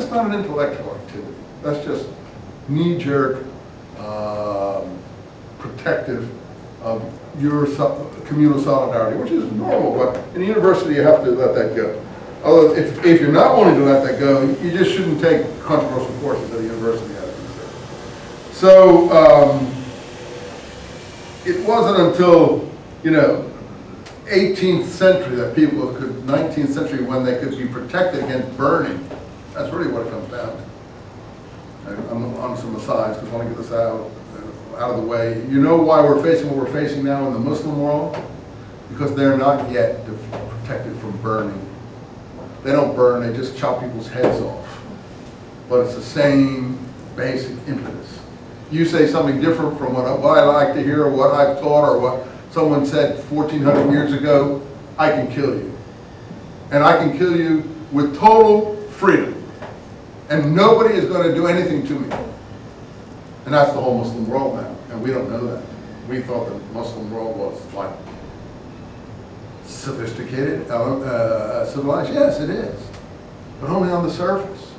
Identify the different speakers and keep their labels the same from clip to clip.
Speaker 1: just not an intellectual activity. That's just knee-jerk, protective of your communal solidarity, which is normal, but in a university you have to let that go. Although if you're not willing to let that go, you just shouldn't take controversial courses at a university. So it wasn't until, 18th century that people could, 19th century, when they could be protected against burning. That's really what it comes down to. I'm on some asides because I want to get this out of the way. You know why we're facing what we're facing now in the Muslim world? Because they're not yet protected from burning. They don't burn, they just chop people's heads off. But it's the same basic impetus. You say something different from what I like to hear, or what I've taught, or what someone said 1,400 years ago, I can kill you. And I can kill you with total freedom. And nobody is going to do anything to me. And that's the whole Muslim world now. And we don't know that. We thought the Muslim world was like sophisticated, civilized. Yes, it is. But only on the surface.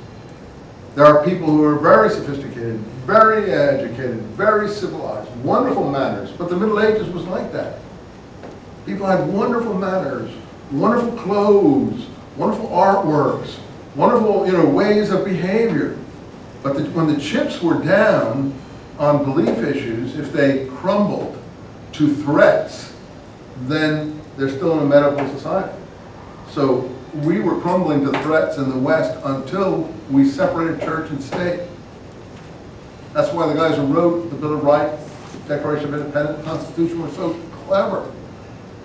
Speaker 1: There are people who are very sophisticated, very educated, very civilized, wonderful manners. But the Middle Ages was like that. People had wonderful manners, wonderful clothes, wonderful artworks, wonderful, ways of behavior. But when the chips were down on belief issues, if they crumbled to threats, then they're still in a medical society. So we were crumbling to threats in the West until we separated church and state. That's why the guys who wrote the Bill of Rights, Declaration of Independence, Constitution were so clever.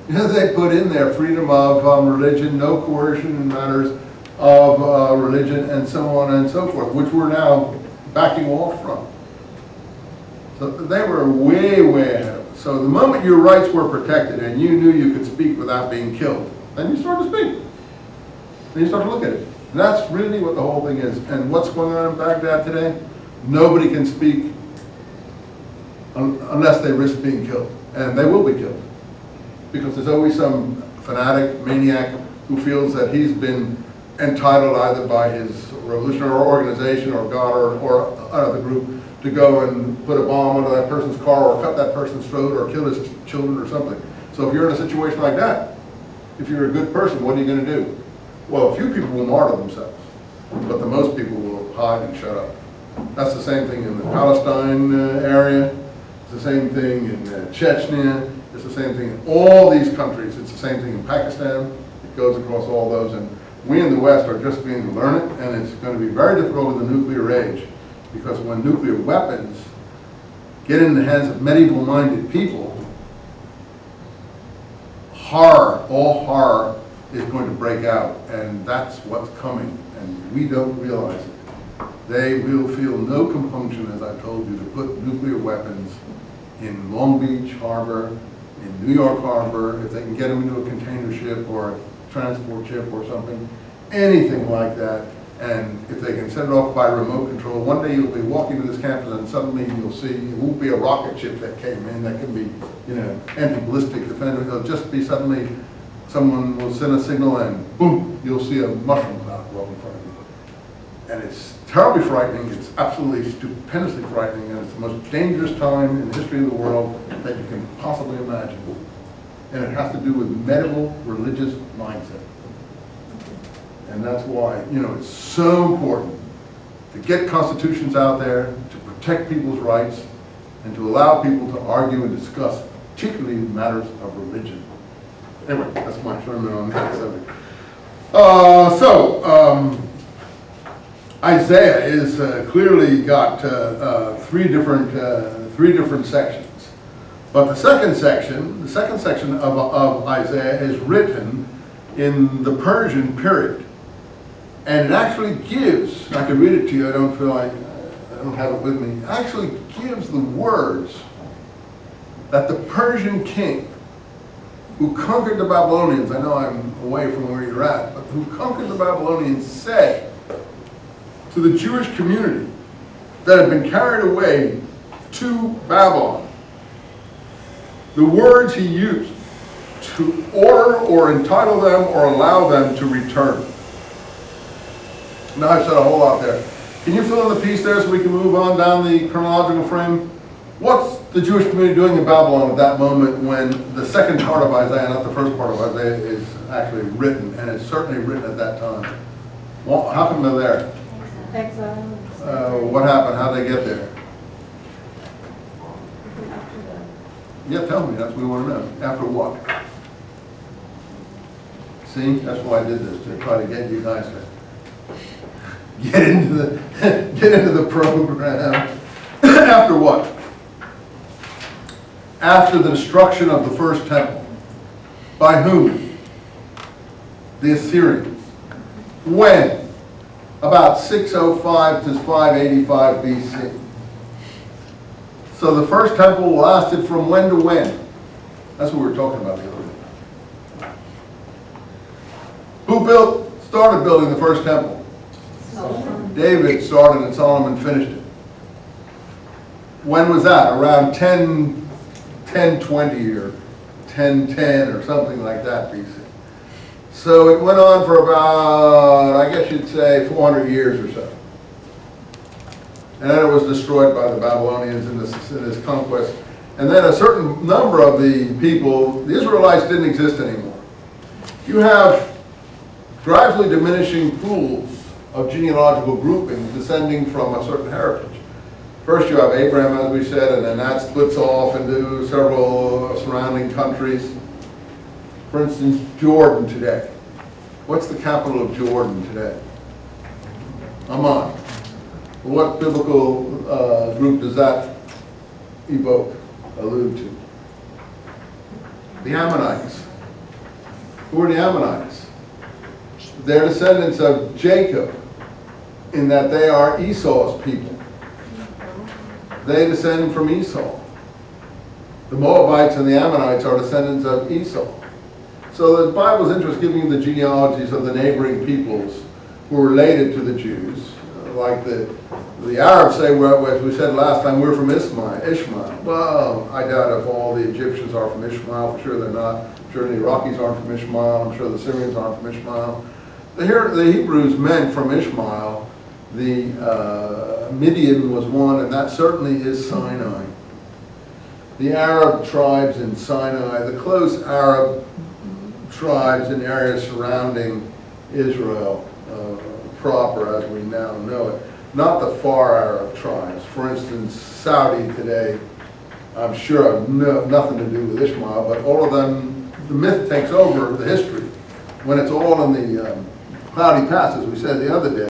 Speaker 1: They put in there freedom of religion, no coercion in matters of religion, and so on and so forth, which we're now backing off from. So they were way, way ahead of us. So the moment your rights were protected and you knew you could speak without being killed, then you start to speak. Then you start to look at it. And that's really what the whole thing is. And what's going on in Baghdad today? Nobody can speak unless they risk being killed. And they will be killed. Because there's always some fanatic, maniac, who feels that he's been entitled either by his revolutionary organization or God or another group to go and put a bomb under that person's car or cut that person's throat or kill his children or something. So if you're in a situation like that, if you're a good person, what are you going to do? Well, a few people will martyr themselves, but the most people will hide and shut up. That's the same thing in the Palestine area. It's the same thing in Chechnya. It's the same thing in all these countries. It's the same thing in Pakistan. It goes across all those. And we in the West are just beginning to learn it, and it's going to be very difficult in the nuclear age, because when nuclear weapons get in the hands of medieval-minded people, horror, all horror, is going to break out, and that's what's coming, and we don't realize it. They will feel no compunction, as I told you, to put nuclear weapons in Long Beach Harbor, in New York Harbor, if they can get them into a container ship or a transport ship or something, anything like that. And if they can set it off by remote control, one day you'll be walking to this campus and suddenly you'll see, it won't be a rocket ship that came in, that can be, anti-ballistic defender. It'll just be suddenly, someone will send a signal and boom, you'll see a mushroom cloud roll in front of you. And it's terribly frightening, it's absolutely stupendously frightening, and it's the most dangerous time in the history of the world that you can possibly imagine. And it has to do with medieval religious mindset. And that's why, it's so important to get constitutions out there, to protect people's rights, and to allow people to argue and discuss, particularly matters of religion. Anyway, that's my sermon on that subject. Isaiah is clearly got three different sections. But the second section of Isaiah is written in the Persian period. And it actually gives, I can read it to you, I don't feel like, I don't have it with me, it actually gives the words that the Persian king who conquered the Babylonians, I know I'm away from where you're at, but who conquered the Babylonians said to the Jewish community that had been carried away to Babylon, the words he used to order or entitle them or allow them to return. Now I've said a whole lot there. Can you fill in the piece there so we can move on down the chronological frame? What's the Jewish community doing in Babylon at that moment when the second part of Isaiah, not the first part of Isaiah, is actually written, and it's certainly written at that time? Well, how come they're there?
Speaker 2: Exile.
Speaker 1: What happened? How'd they get there? Yeah, tell me. That's what we want to know. After what? See, that's why I did this, to try to get you guys to get into the program. After what? After the destruction of the first temple. By whom? The Assyrians. When? About 605 to 585 BC. So the first temple lasted from when to when? That's what we were talking about the other day. Who started building the first temple?
Speaker 2: Solomon.
Speaker 1: David started and Solomon finished it. When was that? Around 1020 or 1010 or something like that BC. So it went on for about, I guess you'd say, 400 years or so. And then it was destroyed by the Babylonians in this conquest. And then a certain number of the people, the Israelites didn't exist anymore. You have gradually diminishing pools of genealogical groupings descending from a certain heritage. First you have Abraham, as we said, and then that splits off into several surrounding countries. For instance, Jordan today. What's the capital of Jordan today? Amman. What biblical group does that allude to? The Ammonites. Who are the Ammonites? They're descendants of Jacob, in that they are Esau's people. They descend from Esau. The Moabites and the Ammonites are descendants of Esau. So the Bible's interest giving you the genealogies of the neighboring peoples who are related to the Jews. Like the Arabs say, well, as we said last time, we're from Ishmael. Well, I doubt if all the Egyptians are from Ishmael. For sure they're not. I'm sure the Iraqis aren't from Ishmael. I'm sure the Syrians aren't from Ishmael. The Hebrews meant from Ishmael. The Midian was one, and that certainly is Sinai. The Arab tribes in Sinai, the close Arab tribes in areas surrounding Israel proper as we now know it, not the far Arab tribes. For instance, Saudi today, I'm sure have nothing to do with Ishmael, but all of them, the myth takes over the history when it's all in the cloudy past, as we said the other day.